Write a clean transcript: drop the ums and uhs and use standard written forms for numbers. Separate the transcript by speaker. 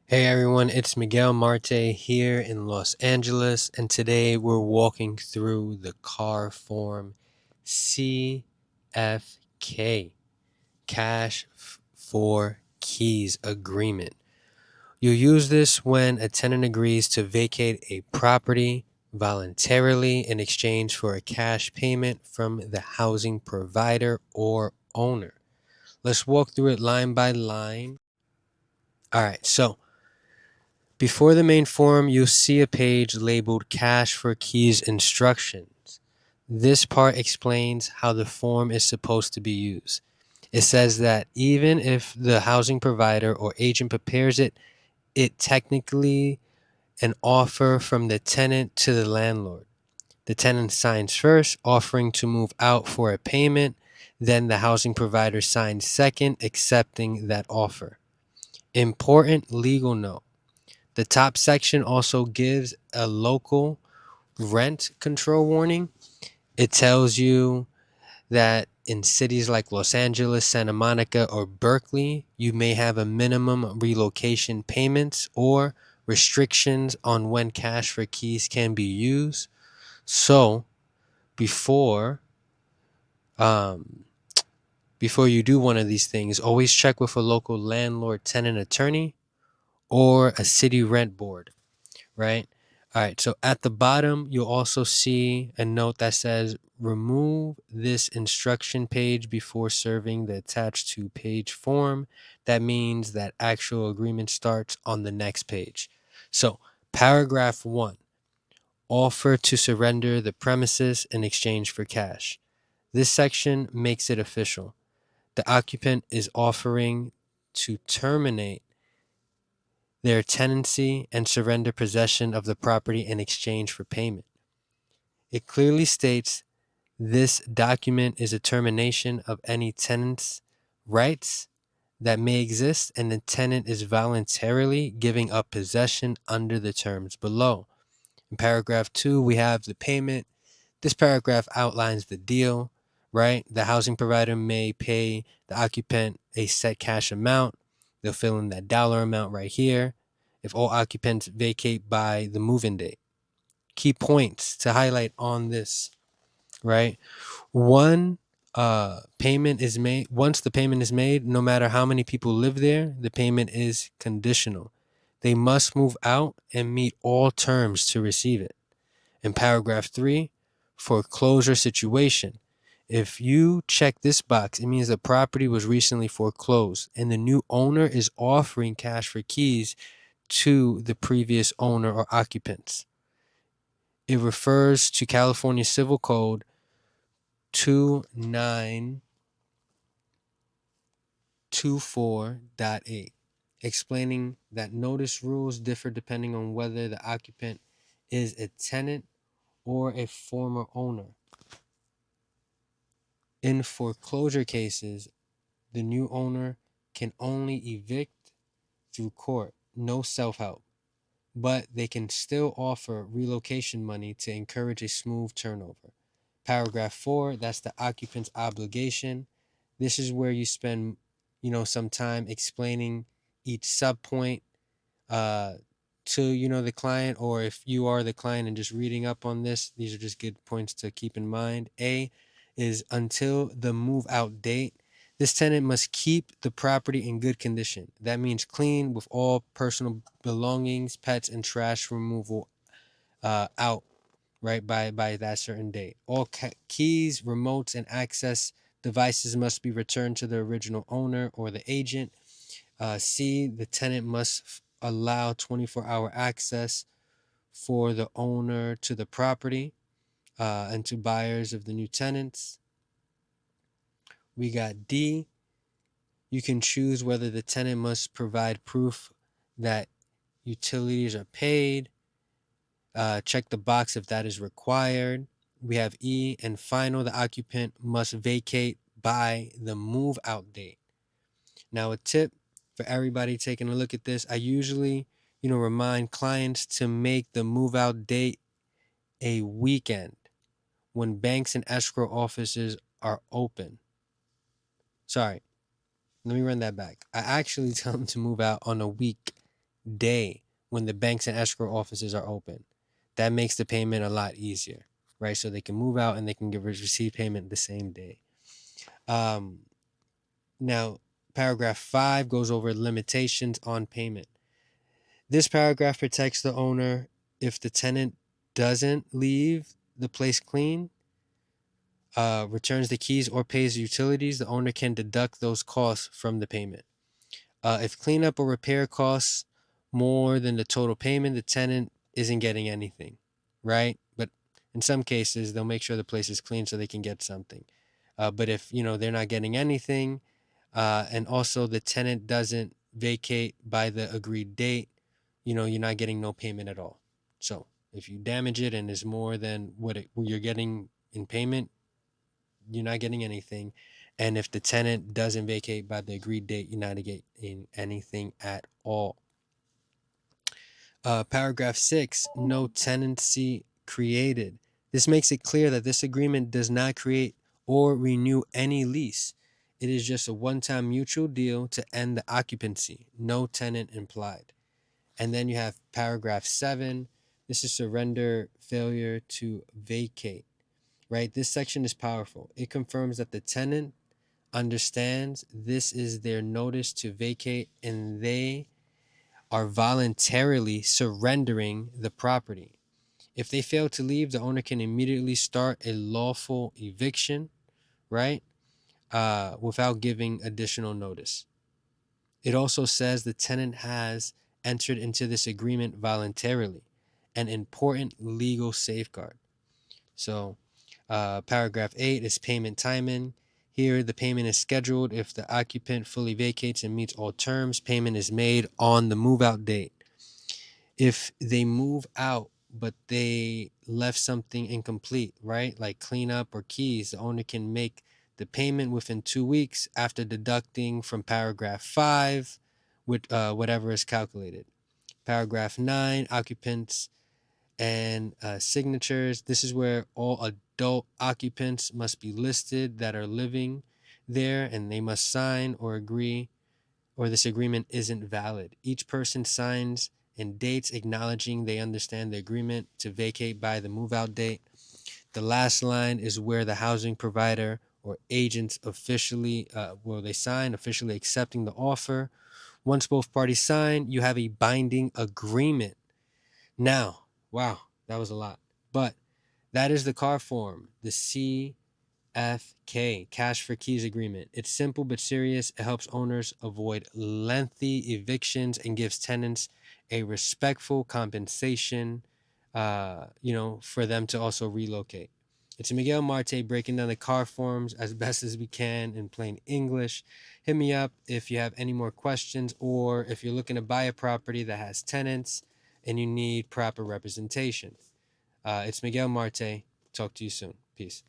Speaker 1: Hey everyone, it's Miguel Marte here in Los Angeles, and today we're walking through the C.A.R form CFK, Cash for Keys Agreement. You'll use this when a tenant agrees to vacate a property voluntarily in exchange for a cash payment from the housing provider or owner. Let's walk through it line by line. All right, so before the main form, you'll see a page labeled Cash for Keys Instructions. This part explains how the form is supposed to be used. It says that even if the housing provider or agent prepares it, it technically an offer from the tenant to the landlord. The tenant signs first, offering to move out for a payment. Then the housing provider signs second, accepting that offer. Important legal note. The top section also gives a local rent control warning. It tells you that in cities like Los Angeles, Santa Monica, or Berkeley, you may have a minimum relocation payments or restrictions on when cash for keys can be used. So before um, before you do one of these things, always check with a local landlord tenant attorney or a city rent board. Right? All right. So at the bottom, you'll also see a note that says remove this instruction page before serving the attached to page form. That means that actual agreement starts on the next page. So paragraph 1, offer to surrender the premises in exchange for cash. This section makes it official. The occupant is offering to terminate their tenancy and surrender possession of the property in exchange for payment. It clearly states this document is a termination of any tenant's rights that may exist, and the tenant is voluntarily giving up possession under the terms below. In paragraph 2, we have the payment. This paragraph outlines the deal, right? The housing provider may pay the occupant a set cash amount. They'll fill in that dollar amount right here if all occupants vacate by the move-in date. Key points to highlight on this, right? One payment is made. Once the payment is made, no matter how many people live there, the payment is conditional. They must move out and meet all terms to receive it. In paragraph 3, foreclosure situation. If you check this box, it means the property was recently foreclosed and the new owner is offering cash for keys to the previous owner or occupants. It refers to California Civil Code 2924.8, explaining that notice rules differ depending on whether the occupant is a tenant or a former owner. In foreclosure cases, the new owner can only evict through court, no self-help, but they can still offer relocation money to encourage a smooth turnover. Paragraph 4, that's the occupant's obligation. This is where you spend, some time explaining each subpoint uh, to, the client, or if you are the client and just reading up on this, these are just good points to keep in mind. A is until the move out date. This tenant must keep the property in good condition. That means clean with all personal belongings, pets, and trash removal out right by that certain date. All keys, remotes, and access devices must be returned to the original owner or the agent. C, the tenant must allow 24-hour access for the owner to the property and to buyers of the new tenants. We got D, you can choose whether the tenant must provide proof that utilities are paid. Check the box if that is required. We have E, and final, the occupant must vacate by the move out date. Now, a tip for everybody taking a look at this, I usually, remind clients to make the move out date a weekend when banks and escrow offices are open. Sorry, let me run that back. I actually tell them to move out on a weekday day when the banks and escrow offices are open. That makes the payment a lot easier, right? So they can move out and they can receive payment the same day. Um, Now, paragraph 5 goes over limitations on payment. This paragraph protects the owner if the tenant doesn't leave the place clean, returns the keys, or pays utilities. The owner can deduct those costs from the payment. If cleanup or repair costs more than the total payment, the tenant isn't getting anything, right? But in some cases, they'll make sure the place is clean so they can get something. But if they're not getting anything, and also the tenant doesn't vacate by the agreed date, you're not getting no payment at all. So if you damage it and is more than what you're getting in payment, you're not getting anything. And if the tenant doesn't vacate by the agreed date, you're not getting anything at all. Paragraph 6, no tenancy created. This makes it clear that this agreement does not create or renew any lease. It is just a one-time mutual deal to end the occupancy, no tenant implied. And then you have paragraph 7. This is surrender failure to vacate, right? This section is powerful. It confirms that the tenant understands this is their notice to vacate and they are voluntarily surrendering the property. If they fail to leave, the owner can immediately start a lawful eviction, right? Without giving additional notice. It also says the tenant has entered into this agreement voluntarily, an important legal safeguard. So, paragraph 8 is payment timing. Here, the payment is scheduled if the occupant fully vacates and meets all terms. Payment is made on the move out date. If they move out but they left something incomplete, right? Like cleanup or keys, the owner can make the payment within 2 weeks after deducting from paragraph 5 with whatever is calculated. Paragraph 9, occupants and signatures. This is where all adult occupants must be listed that are living there, and they must sign or agree, or this agreement isn't valid. Each person signs and dates acknowledging they understand the agreement to vacate by the move out date. The last line is where the housing provider or agents officially, they sign, officially accepting the offer. Once both parties sign, you have a binding agreement. Now, wow, that was a lot. But that is the C.A.R form, the CFK, Cash for Keys Agreement. It's simple but serious. It helps owners avoid lengthy evictions and gives tenants a respectful compensation, for them to also relocate. It's Miguel Marte breaking down the C.A.R forms as best as we can in plain English. Hit me up if you have any more questions or if you're looking to buy a property that has tenants and you need proper representation. It's Miguel Marte. Talk to you soon. Peace.